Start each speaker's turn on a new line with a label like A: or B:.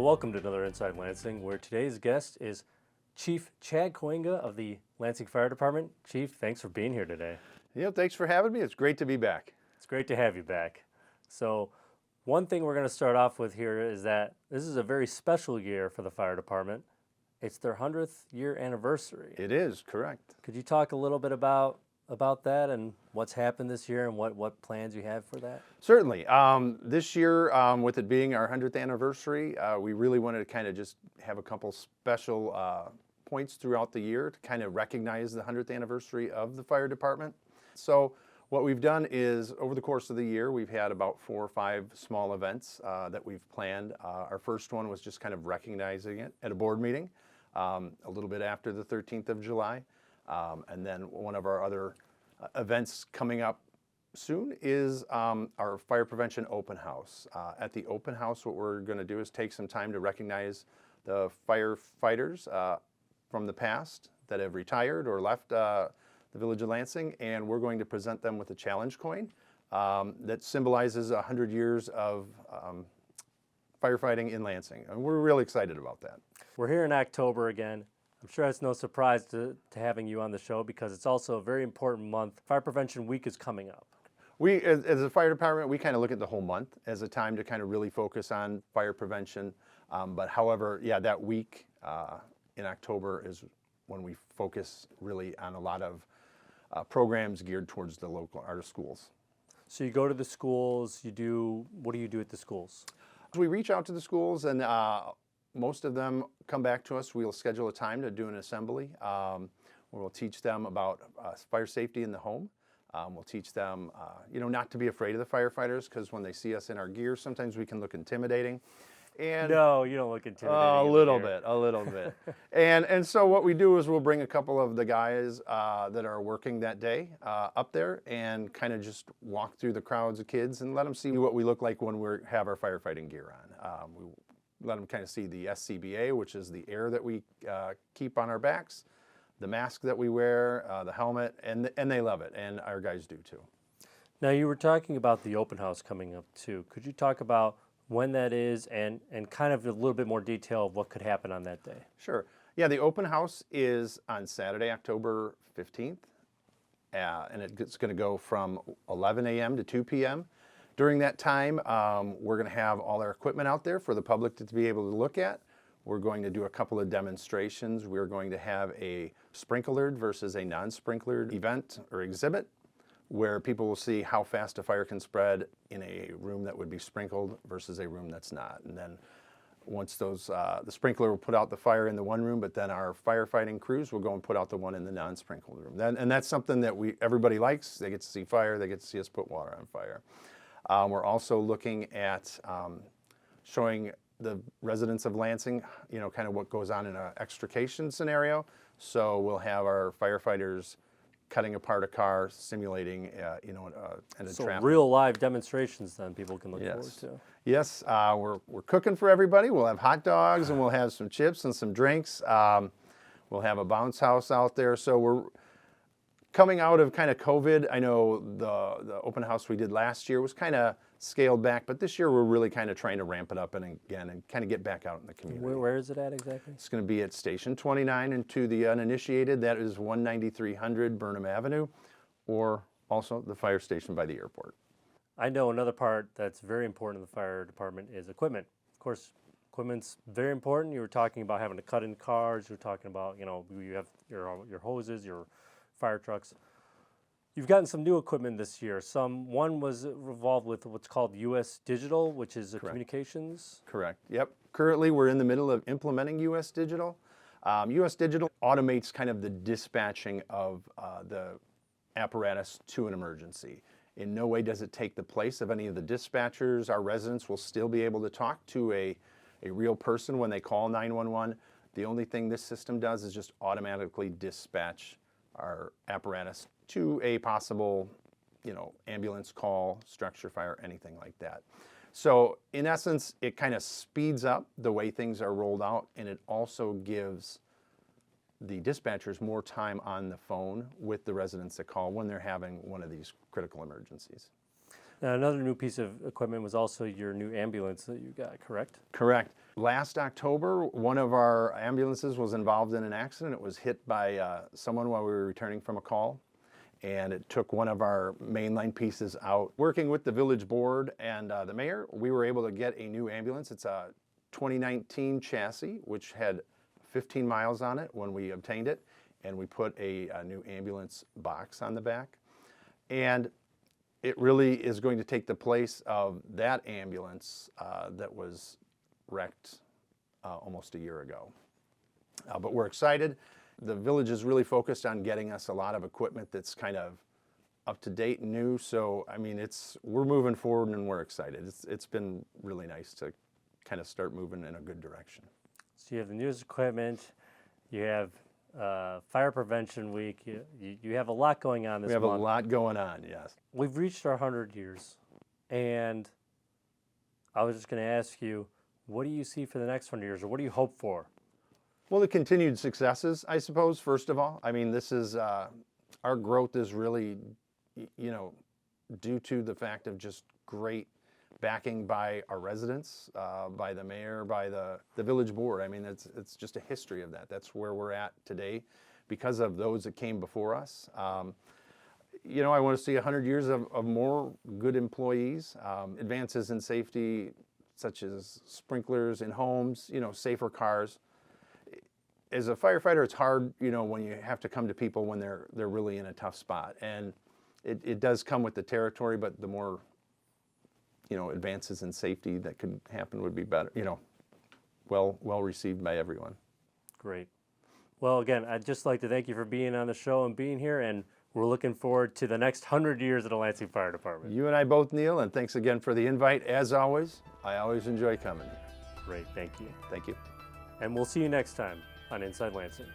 A: welcome to another Inside Lansing, where today's guest is Chief Chad Kooyenga of the Lansing Fire Department. Chief, thanks for being here today.
B: Yeah, thanks for having me. It's great to be back.
A: It's great to have you back. So, one thing we're going to start off with here is that this is a very special year for the fire department. It's their 100th year anniversary.
B: It is, correct.
A: Could you talk a little bit about that and what's happened this year and what plans you have for that?
B: Certainly. This year, with it being our 100th anniversary, we really wanted to kind of just have a couple special points throughout the year to kind of recognize the 100th anniversary of the fire department. So what we've done is, over the course of the year, we've had about 4 or 5 small events that we've planned. Our first one was just kind of recognizing it at a board meeting a little bit after the 13th of July. And then one of our other events coming up soon is our fire prevention open house. At the open house, what we're going to do is take some time to recognize the firefighters from the past that have retired or left the village of Lansing, and we're going to present them with a challenge coin that symbolizes 100 years of firefighting in Lansing. And we're really excited about that.
A: We're here in October again. I'm sure it's no surprise to having you on the show because it's also a very important month. Fire Prevention Week is coming up.
B: We, as a fire department, we kind of look at the whole month as a time to kind of really focus on fire prevention. But however, yeah, that week in October is when we focus really on a lot of programs geared towards the local schools.
A: So you go to the schools, what do you do at the schools?
B: We reach out to the schools, and most of them come back to us. We'll schedule a time to do an assembly where we'll teach them about fire safety in the home. We'll teach them, not to be afraid of the firefighters, because when they see us in our gear, sometimes we can look intimidating. And
A: no, you don't look intimidating.
B: A little bit. And so what we do is we'll bring a couple of the guys that are working that day up there and kind of just walk through the crowds of kids and let them see what we look like when we have our firefighting gear on. We let them kind of see the SCBA, which is the air that we keep on our backs, the mask that we wear, the helmet, and they love it, and our guys do too.
A: Now, you were talking about the open house coming up too. Could you talk about when that is and kind of a little bit more detail of what could happen on that day?
B: Sure. Yeah, the open house is on Saturday, October 15th, and it's going to go from 11 a.m. to 2 p.m. During that time, we're going to have all our equipment out there for the public to be able to look at. We're going to do a couple of demonstrations. We're going to have a sprinklered versus a non-sprinklered event or exhibit where people will see how fast a fire can spread in a room that would be sprinkled versus a room that's not. And then once the sprinkler will put out the fire in the one room, but then our firefighting crews will go and put out the one in the non-sprinkled room. And that's something that everybody likes. They get to see fire. They get to see us put water on fire. We're also looking at showing the residents of Lansing, kind of what goes on in an extrication scenario. So we'll have our firefighters cutting apart a car, simulating, and a
A: so
B: trap.
A: Real live demonstrations then people can look forward to.
B: Yes, we're cooking for everybody. We'll have hot dogs and we'll have some chips and some drinks. We'll have a bounce house out there. So we're coming out of kind of COVID. I know the open house we did last year was kind of scaled back, but this year we're really kind of trying to ramp it up and kind of get back out in the community.
A: Where is it at exactly?
B: It's going to be at Station 29, and to the uninitiated, that is 19300 Burnham Avenue, or also the fire station by the airport.
A: I know another part that's very important in the fire department is equipment. Of course, equipment's very important. You were talking about having to cut in cars. You were talking about, you have your hoses, your fire trucks. You've gotten some new equipment this year. One was involved with what's called US Digital, which is a communications.
B: Correct. Yep. Currently, we're in the middle of implementing US Digital. US Digital automates kind of the dispatching of the apparatus to an emergency. In no way does it take the place of any of the dispatchers. Our residents will still be able to talk to a real person when they call 911. The only thing this system does is just automatically dispatch our apparatus to a possible, ambulance call, structure fire, anything like that. So in essence, it kind of speeds up the way things are rolled out, and it also gives the dispatchers more time on the phone with the residents that call when they're having one of these critical emergencies.
A: Now, another new piece of equipment was also your new ambulance that you got, correct?
B: Correct. Last October, one of our ambulances was involved in an accident. It was hit by someone while we were returning from a call, and it took one of our mainline pieces out. Working with the village board and the mayor, we were able to get a new ambulance. It's a 2019 chassis, which had 15 miles on it when we obtained it, and we put a new ambulance box on the back. And it really is going to take the place of that ambulance that was wrecked almost a year ago. But we're excited. The village is really focused on getting us a lot of equipment that's kind of up to date and new. So, I mean, we're moving forward and we're excited. It's been really nice to kind of start moving in a good direction.
A: So you have the newest equipment, you have Fire Prevention Week, you have a lot going on this month.
B: We have a lot going on, yes.
A: We've reached our 100 years, and I was just going to ask you, what do you see for the next 100 years, or what do you hope for?
B: Well, the continued successes, I suppose, first of all. I mean, this is, our growth is really, you know, due to the fact of just great backing by our residents, by the mayor, by the village board. I mean, it's just a history of that. That's where we're at today because of those that came before us. You know, I want to see 100 years of more good employees, advances in safety, such as sprinklers in homes, you know, safer cars. As a firefighter, it's hard, you know, when you have to come to people when they're really in a tough spot. And it does come with the territory, but the more, you know, advances in safety that could happen would be better, you know, well received by everyone.
A: Great. Well, again, I'd just like to thank you for being on the show and being here, and we're looking forward to the next 100 years of the Lansing Fire Department.
B: You and I both, Neil, and thanks again for the invite. As always, I always enjoy coming.
A: Great, thank you.
B: Thank you.
A: And we'll see you next time on Inside Lansing.